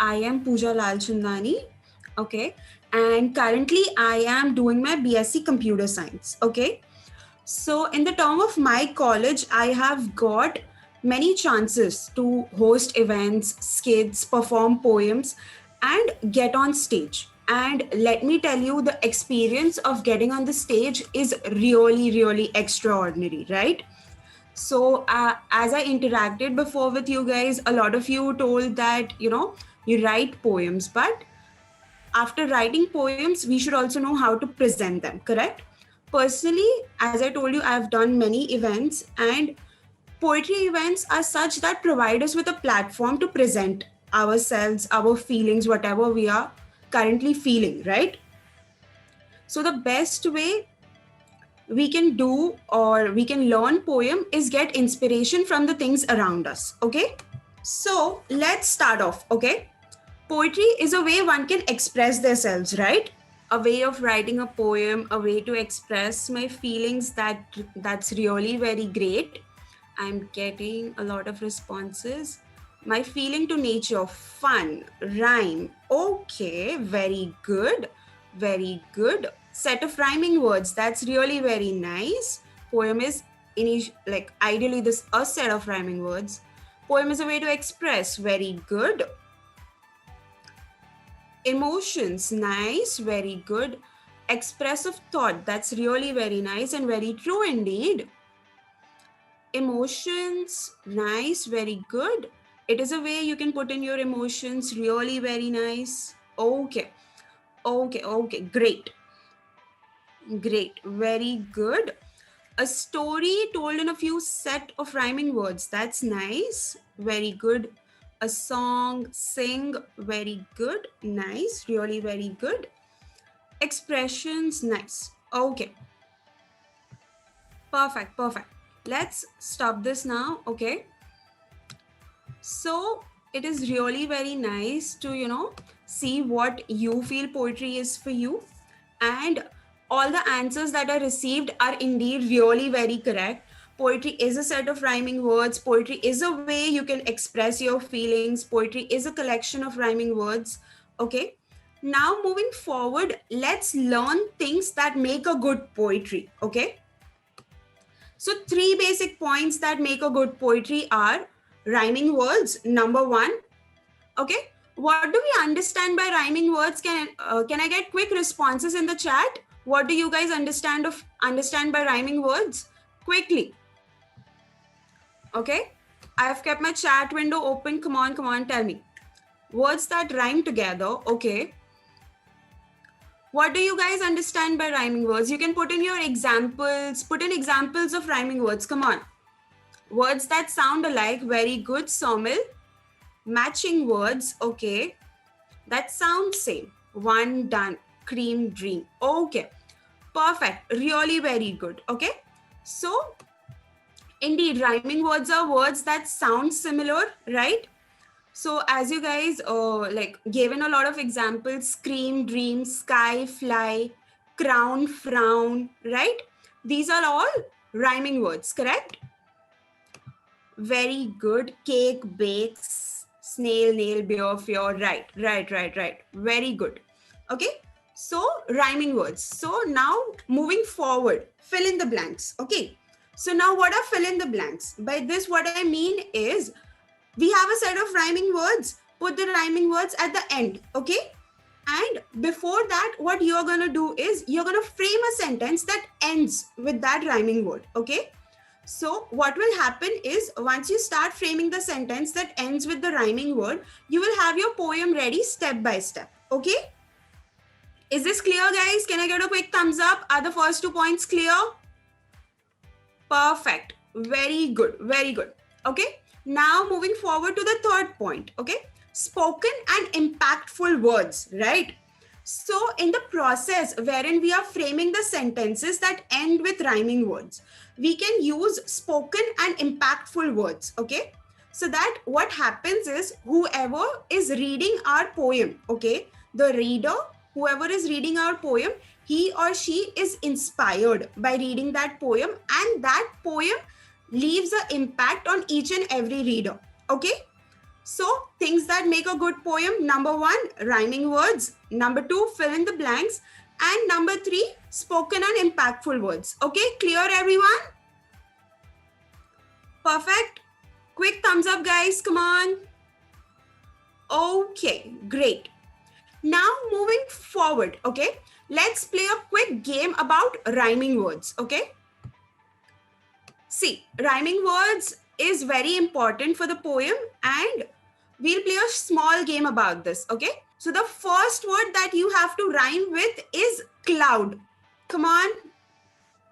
I am Pooja Lalchandani. Okay. And currently I am doing my BSc Computer Science. Okay. So, in the term of my college, I have got many chances to host events, skits, perform poems, and get on stage. And let me tell you, the experience of getting on the stage is really, really extraordinary, right? So, as I interacted before with you guys, a lot of you told that, you write poems, but after writing poems, we should also know how to present them, correct? Personally, as I told you, I've done many events, and poetry events are such that provide us with a platform to present ourselves, our feelings, whatever we are currently feeling, right? So, the best way we can do or we can learn poem is get inspiration from the things around us, okay? So, let's start off, okay? Poetry is a way one can express themselves, right? A way of writing a poem, a way to express my feelings, that's really very great. I'm getting a lot of responses. My feeling to nature, fun, rhyme. Okay, very good. Very good. Set of rhyming words. That's really very nice. Poem is like ideally this a set of rhyming words. Poem is a way to express. Very good. Emotions, nice, very good. Expressive thought, that's really very nice and very true indeed. Emotions, nice, very good. It is a way you can put in your emotions, really very nice. Okay, okay, great, great, very good. A story told in a few set of rhyming words, that's nice, very good. A song, sing, very good, nice, really very good. Expressions, nice. Okay, perfect. Let's stop this now. Okay, so it is really very nice to see what you feel poetry is for you, and all the answers that are received are indeed really very correct. Poetry is a set of rhyming words. Poetry is a way you can express your feelings. Poetry is a collection of rhyming words. Okay, now moving forward, let's learn things that make a good poetry. Okay, so three basic points that make a good poetry are rhyming words, number one. Okay, what do we understand by rhyming words? Can I get quick responses in the chat? What do you guys understand by rhyming words? Quickly. Okay, I have kept my chat window open. Come on, tell me. Words that rhyme together. Okay, what do you guys understand by rhyming words? You can put in your examples, put in examples of rhyming words. Come on. Words that sound alike. Very good, Somil. Matching words. Okay, that sounds same. One, done. Cream, dream. Okay, perfect. Really very good. Okay, so indeed rhyming words are words that sound similar, right? So as you guys like given a lot of examples, scream, dream, sky, fly, crown, frown, right? These are all rhyming words, correct? Very good. Cake, bakes, snail, nail, bear, fear. Right. Very good. Okay. So rhyming words. So now moving forward, fill in the blanks. Okay. So now what are fill in the blanks? By this, what I mean is we have a set of rhyming words. Put the rhyming words at the end. Okay. And before that, what you're going to do is you're going to frame a sentence that ends with that rhyming word. Okay. So what will happen is once you start framing the sentence that ends with the rhyming word, you will have your poem ready step by step. Okay? Is this clear, guys? Can I get a quick thumbs up? Are the first 2 points clear? Perfect. Very good. Very good. Okay? Now moving forward to the third point. Okay? Spoken and impactful words, right? So in the process wherein we are framing the sentences that end with rhyming words, we can use spoken and impactful words. Okay, so that what happens is whoever is reading our poem, okay, the reader, whoever is reading our poem, he or she is inspired by reading that poem, and that poem leaves an impact on each and every reader. Okay, so things that make a good poem. Number 1, rhyming words. Number 2, fill in the blanks. And number 3, spoken and impactful words. Okay, clear everyone? Perfect. Quick thumbs up, guys. Come on. Okay, great. Now moving forward, okay, let's play a quick game about rhyming words, okay? See, rhyming words is very important for the poem and we'll play a small game about this, okay? So the first word that you have to rhyme with is cloud. Come on.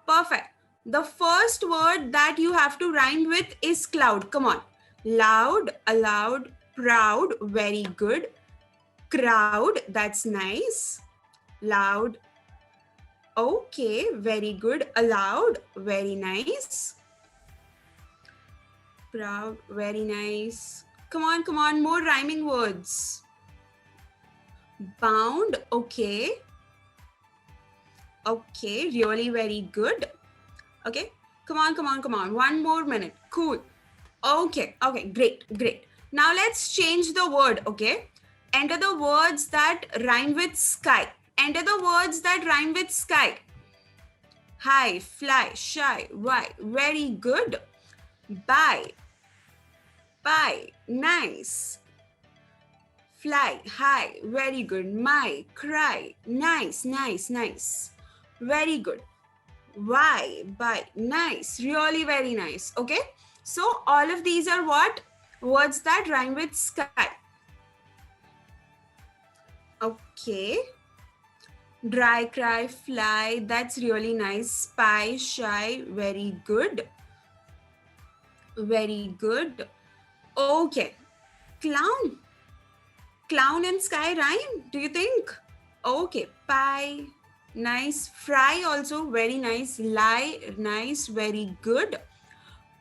Perfect. The first word that you have to rhyme with is cloud. Come on. Loud, aloud, proud, very good. Crowd, that's nice. Loud. Okay, very good. Aloud, very nice. Proud, very nice. Come on, more rhyming words. Bound, okay. Okay, really very good. Okay, come on. 1 more minute. Cool. Okay, great. Now let's change the word, okay? Enter the words that rhyme with sky. Enter the words that rhyme with sky. High, fly, shy, why. Very good. Bye, nice. Fly, high, very good. My, cry, nice. Very good. Why, bye, nice, really very nice. Okay, so all of these are what? Words that rhyme with sky. Okay. Dry, cry, fly, that's really nice. Spy, shy, very good. Okay. Clown and sky rhyme, do you think? Okay. Pie, nice. Fry also very nice. Lie, nice, very good.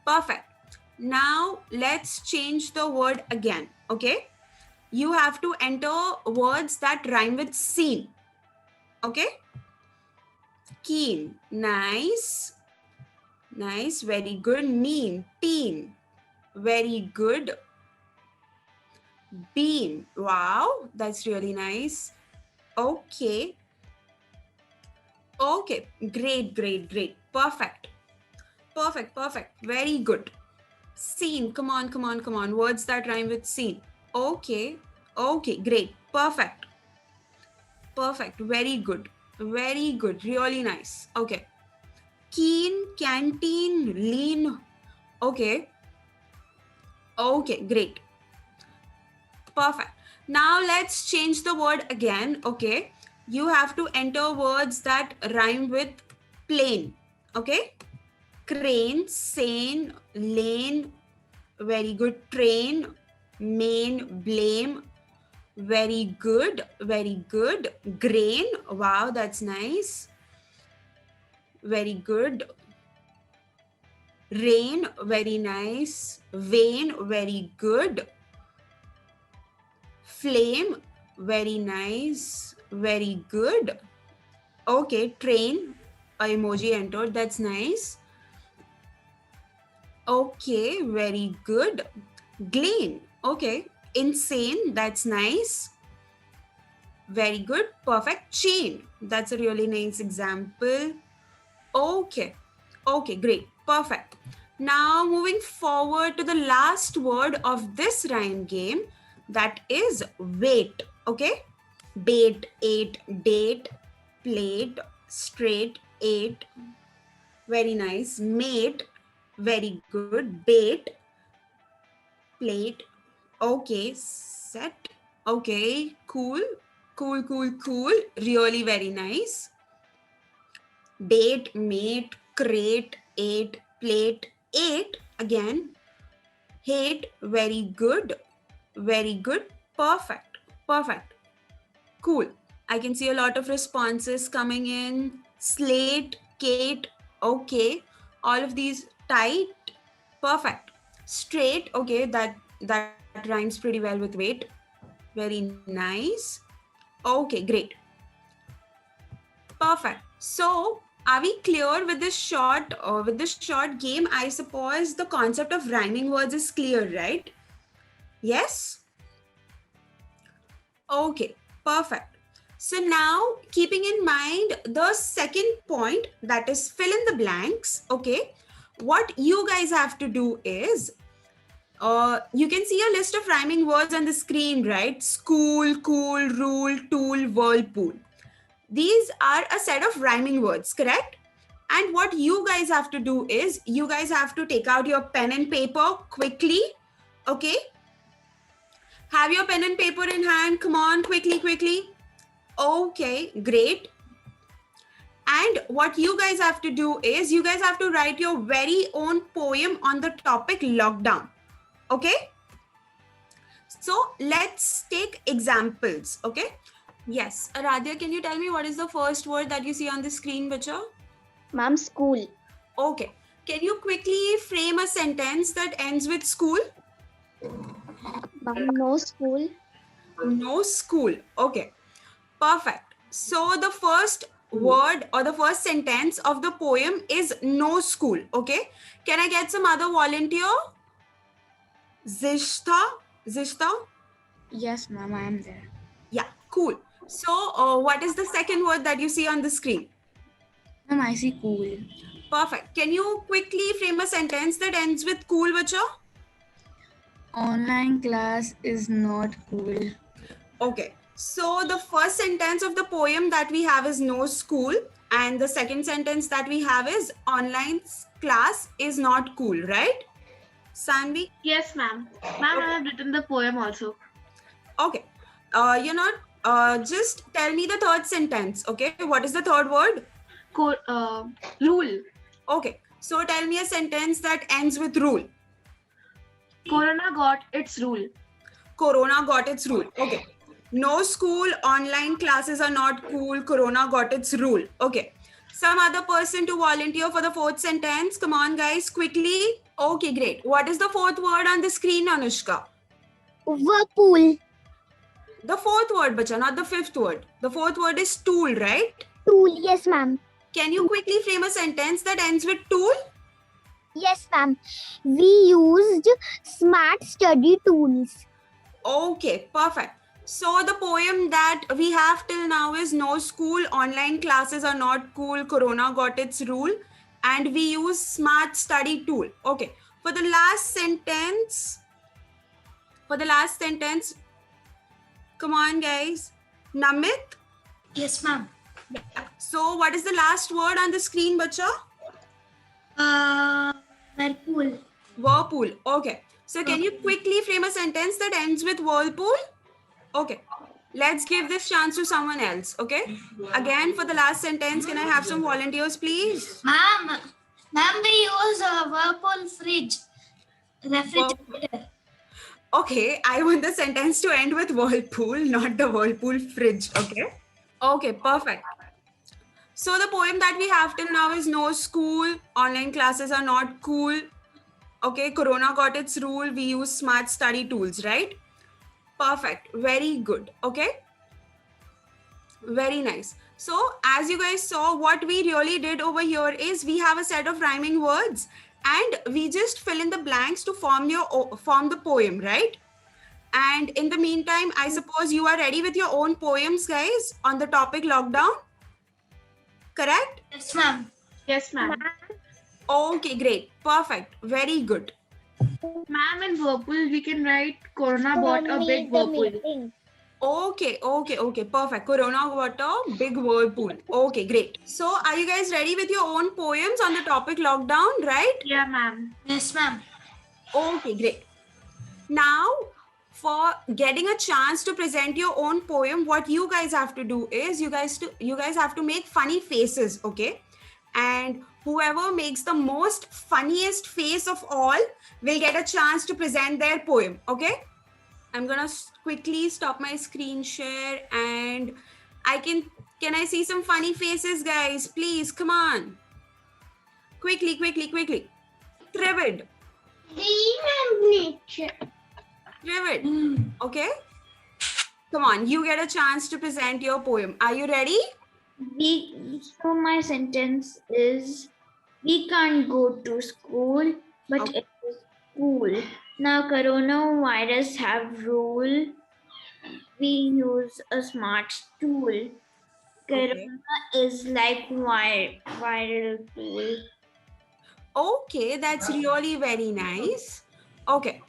Perfect. Now let's change the word again, okay? You have to enter words that rhyme with scene, okay? Keen, nice, very good. Mean, teen, very good. Bean, wow, that's really nice. Okay, great. Perfect, very good. Scene, come on. Words that rhyme with scene. Okay, great. Perfect. Very good. Really nice. Okay. Keen, canteen, lean. Okay, great. Perfect. Now let's change the word again. Okay. You have to enter words that rhyme with plain. Okay. Crane, sane, lane, very good. Train, main, blame, very good. Grain, wow, that's nice. Very good. Rain, very nice. Vein, very good. Flame, very nice. Very good. Okay, train, emoji entered, that's nice. Okay, very good. Glean, okay. Insane, that's nice. Very good. Perfect. Chain, that's a really nice example. Okay, great. Perfect. Now moving forward to the last word of this rhyme game, that is wait. Okay. Bait, ate, date, plate, straight, ate. Very nice. Mate, very good. Bait, plate. Okay. Set. Okay. Cool. Really very nice. Date, mate, crate, ate, plate, ate. Again. Hate, very good. Perfect. Cool. I can see a lot of responses coming in. Slate, Kate, okay. All of these tight, perfect. Straight, okay, that rhymes pretty well with wait. Very nice. Okay, great. Perfect. So, are we clear with this short game? I suppose the concept of rhyming words is clear, right? Yes? Okay, perfect. So now keeping in mind the second point, that is fill in the blanks, okay, what you guys have to do is, you can see a list of rhyming words on the screen, right? School, cool, rule, tool, whirlpool. These are a set of rhyming words, correct? And what you guys have to do is, you guys have to take out your pen and paper quickly, okay? Have your pen and paper in hand. Come on, quickly, quickly. Okay, great. And what you guys have to do is, you guys have to write your very own poem on the topic lockdown. Okay? So let's take examples. Okay? Yes. Aradhya, can you tell me what is the first word that you see on the screen, Bacha? Ma'am, school. Okay. Can you quickly frame a sentence that ends with school? Ma'am, no school. No school. Okay. Perfect. So the first word or the first sentence of the poem is no school. Okay. Can I get some other volunteer? Zishta? Zishta? Yes, ma'am, I am there. Yeah, cool. So what is the second word that you see on the screen? Ma'am, I see cool. Perfect. Can you quickly frame a sentence that ends with cool, Bacha? Online class is not cool. Okay. So the first sentence of the poem that we have is no school, and the second sentence that we have is online class is not cool, right? Sanvi? Yes, ma'am. Ma'am, I have written the poem also. Okay. Just tell me the third sentence. Okay. What is the third word? Rule. Okay. So tell me a sentence that ends with rule. Corona got its rule. Corona got its rule. Okay. No school, online classes are not cool. Corona got its rule. Okay. Some other person to volunteer for the fourth sentence. Come on, guys, quickly. Okay, great. What is the fourth word on the screen, Anushka? Whirlpool. The fourth word, bacha, not the fifth word. The fourth word is tool, right? Tool, yes, ma'am. Can you quickly frame a sentence that ends with tool? Yes, ma'am. We used smart study tools. Okay, perfect. So the poem that we have till now is no school, online classes are not cool, Corona got its rule, and we use smart study tool. Okay, for the last sentence, come on guys, Namit? Yes, ma'am. So what is the last word on the screen, bacha? Whirlpool. Whirlpool. Okay. So can you quickly frame a sentence that ends with whirlpool? Okay. Let's give this chance to someone else. Okay. Again, for the last sentence, can I have some volunteers, please? Ma'am, we use a Whirlpool fridge. Refrigerator. Okay. I want the sentence to end with whirlpool, not the whirlpool fridge. Okay. Okay. Perfect. So the poem that we have till now is no school, online classes are not cool. Okay, Corona got its rule. We use smart study tools, right? Perfect. Very good. Okay. Very nice. So as you guys saw, what we really did over here is we have a set of rhyming words and we just fill in the blanks to form the poem, right? And in the meantime, I suppose you are ready with your own poems, guys, on the topic lockdown. Correct? Yes, ma'am. Yes, ma'am. Okay, great. Perfect. Very good. Ma'am, in Whirlpool, we can write Corona bought a big Whirlpool. Okay. Perfect. Corona got a big whirlpool. Okay, great. So are you guys ready with your own poems on the topic lockdown, right? Yeah, ma'am. Yes, ma'am. Okay, great. Now, for getting a chance to present your own poem, what you guys have to do is you guys have to make funny faces, okay? And whoever makes the most funniest face of all will get a chance to present their poem, okay? I'm gonna quickly stop my screen share and can I see some funny faces, guys? Please, come on. Quickly. Trivid. Trivid. Okay? Come on, you get a chance to present your poem. Are you ready? So my sentence is, we can't go to school, but Okay. it is cool. Now coronavirus have rule. we use a smart tool. Okay. Corona is like viral tool. Okay, that's really very nice. Okay.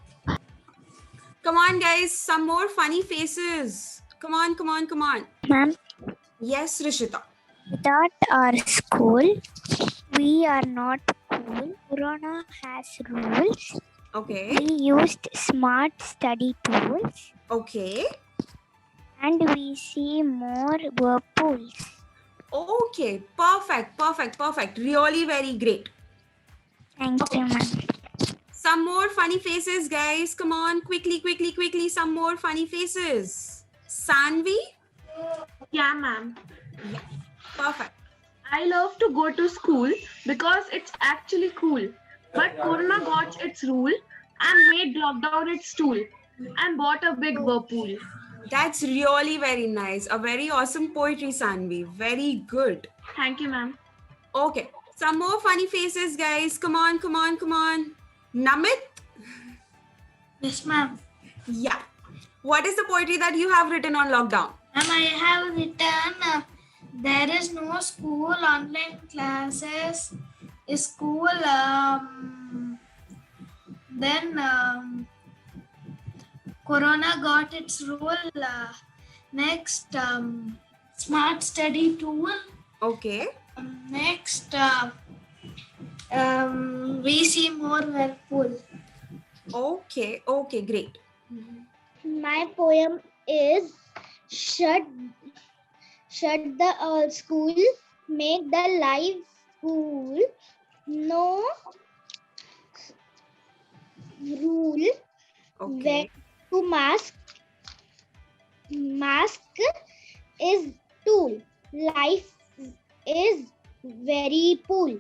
Come on, guys. Some more funny faces. Come on, come on, come on. Ma'am, Yes, Rishita. without our school, we are not cool. Corona has rules. Okay. We used smart study tools Okay. and we see more whirlpools. Okay. Perfect. Perfect. Perfect. Really very great. Thank you, ma'am. Some more funny faces, guys. Come on. Quickly, quickly, quickly. Some more funny faces. Sanvi? Yeah, ma'am. Yeah. Perfect. I love to go to school because it's actually cool. But Corona got its rule and made lockdown its tool and bought a big whirlpool. That's really very nice. A very awesome poetry, Sanvi. Very good. Thank you, ma'am. Okay. Some more funny faces, guys. Come on, come on, come on. Namit? Yes, ma'am. Yeah. What is the poetry that you have written on lockdown? Ma'am, I have written there is no school, online classes, school, then Corona got its rule, next smart study tool, Okay. next we see more whirlpool. Okay. Okay. Great. My poem is shut the school, make the life school, no rule, Okay. to mask is tool, life is very pool.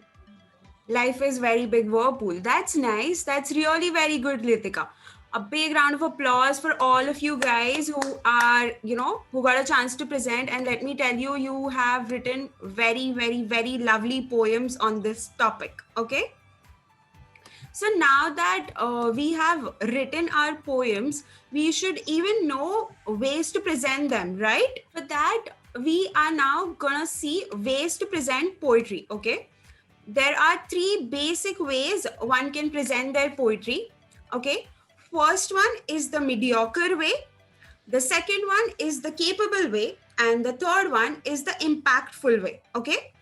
Life is very big whirlpool. That's nice. That's really very good, Litika. A big round of applause for all of you guys who are, who got a chance to present. And let me tell you, you have written very, very, very lovely poems on this topic. Okay. So now that we have written our poems, we should even know ways to present them, right? For that, we are now gonna see ways to present poetry. Okay. There are 3 basic ways one can present their poetry. Okay. First one is the mediocre way. The second one is the capable way. And the third one is the impactful way. Okay.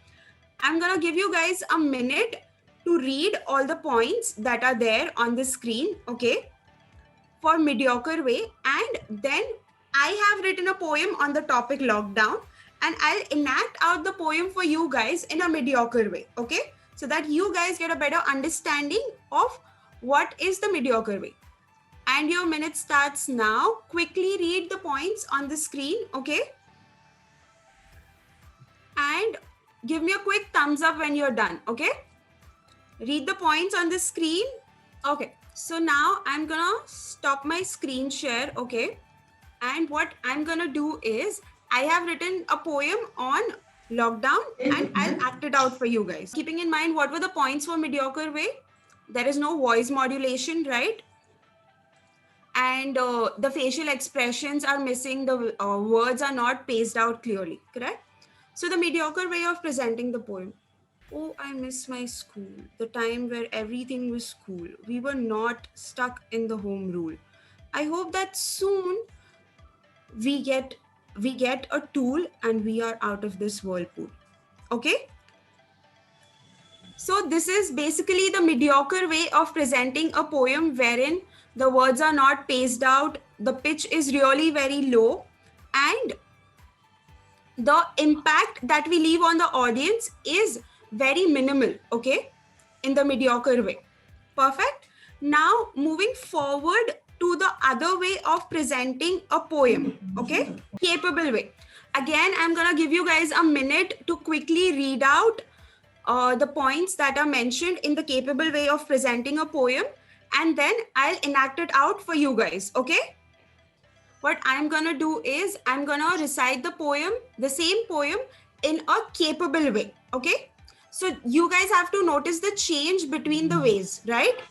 I'm going to give you guys a minute to read all the points that are there on the screen. Okay. For mediocre way. And then I have written a poem on the topic lockdown. And I'll enact out the poem for you guys in a mediocre way, okay? So that you guys get a better understanding of what is the mediocre way. And your minute starts now. Quickly read the points on the screen, okay? And give me a quick thumbs up when you're done, okay? Read the points on the screen. Okay, so now I'm gonna stop my screen share, okay? And what I'm gonna do is, I have written a poem on lockdown and I'll act it out for you guys. Keeping in mind, what were the points for mediocre way? There is no voice modulation, right? And the facial expressions are missing. The words are not paced out clearly, correct? So the mediocre way of presenting the poem. Oh, I miss my school, the time where everything was cool. We were not stuck in the home rule. I hope that soon we get a tool and we are out of this whirlpool. Okay. So this is basically the mediocre way of presenting a poem wherein the words are not paced out, the pitch is really very low, and the impact that we leave on the audience is very minimal, okay, in the mediocre way. Perfect. Now moving forward to the other way of presenting a poem, okay, capable way. Again, I'm gonna give you guys a minute to quickly read out the points that are mentioned in the capable way of presenting a poem, and then I'll enact it out for you guys, okay? What I'm gonna do is I'm gonna recite the poem, the same poem, in a capable way, okay? So you guys have to notice the change between the ways, right?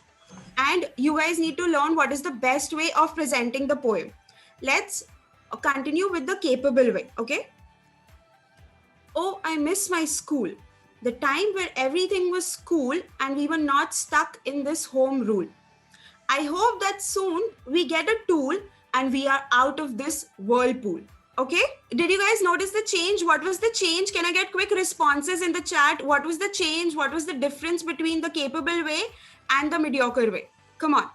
And you guys need to learn what is the best way of presenting the poem. Let's continue with the capable way. Okay. Oh, I miss my school. The time where everything was cool and we were not stuck in this home rule. I hope that soon we get a tool and we are out of this whirlpool. Okay, did you guys notice the change? What was the change? Can I get quick responses in the chat? What was the change? What was the difference between the capable way and the mediocre way? Come on.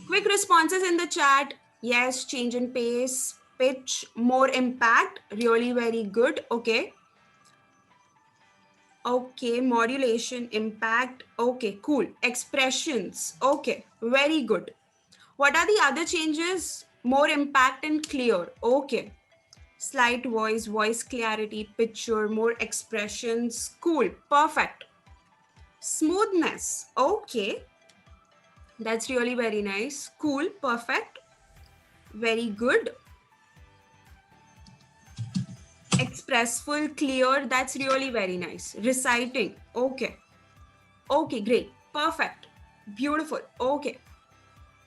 Quick responses in the chat. Yes, change in pace, pitch, more impact. Really very good. Okay. Okay, modulation, impact. Okay, cool. Expressions. Okay, very good. What are the other changes? More impact and clear. Okay. Slight voice, voice clarity, picture, more expressions. Cool. Perfect. Smoothness. Okay. That's really very nice. Cool. Perfect. Very good. Expressful, clear. That's really very nice. Reciting. Okay. Okay, great. Perfect. Beautiful. Okay.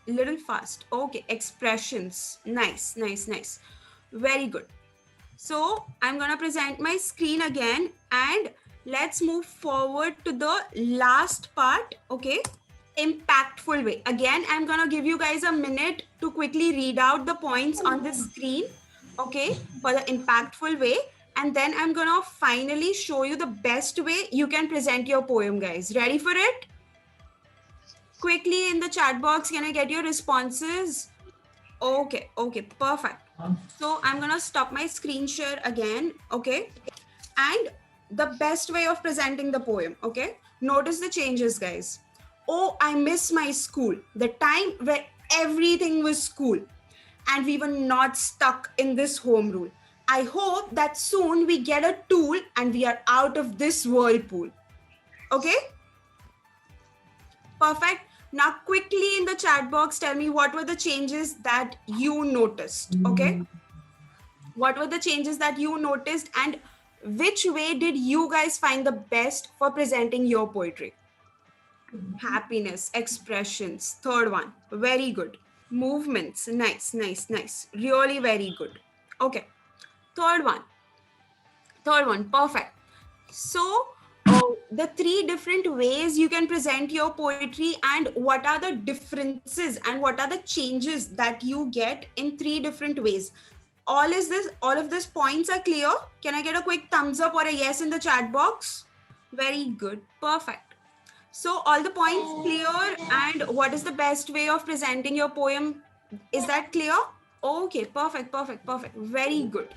Little fast. Okay. Expressions. Nice, nice, nice. Very good. So I'm going to present my screen again and let's move forward to the last part. Okay. Impactful way. Again, I'm going to give you guys a minute to quickly read out the points on the screen. Okay. For the impactful way. And then I'm going to finally show you the best way you can present your poem, guys. Ready for it? Quickly in the chat box, can I get your responses? Okay. Okay. Perfect. So I'm going to stop my screen share again. Okay. And the best way of presenting the poem. Okay. Notice the changes, guys. Oh, I miss my school. The time where everything was cool and we were not stuck in this home rule. I hope that soon we get a tool and we are out of this whirlpool. Okay. Perfect. Now quickly in the chat box, tell me what were the changes that you noticed. Okay. What were the changes that you noticed and which way did you guys find the best for presenting your poetry? Happiness, expressions. Third one. Very good. Movements. Nice, nice, nice. Really very good. Okay. Third one. Perfect. So the three different ways you can present your poetry and what are the differences and what are the changes that you get in three different ways. All of these points are clear. Can I get a quick thumbs up or a yes in the chat box? Very good. Perfect. So all the points clear and what is the best way of presenting your poem? Is that clear? Okay, perfect. Very good.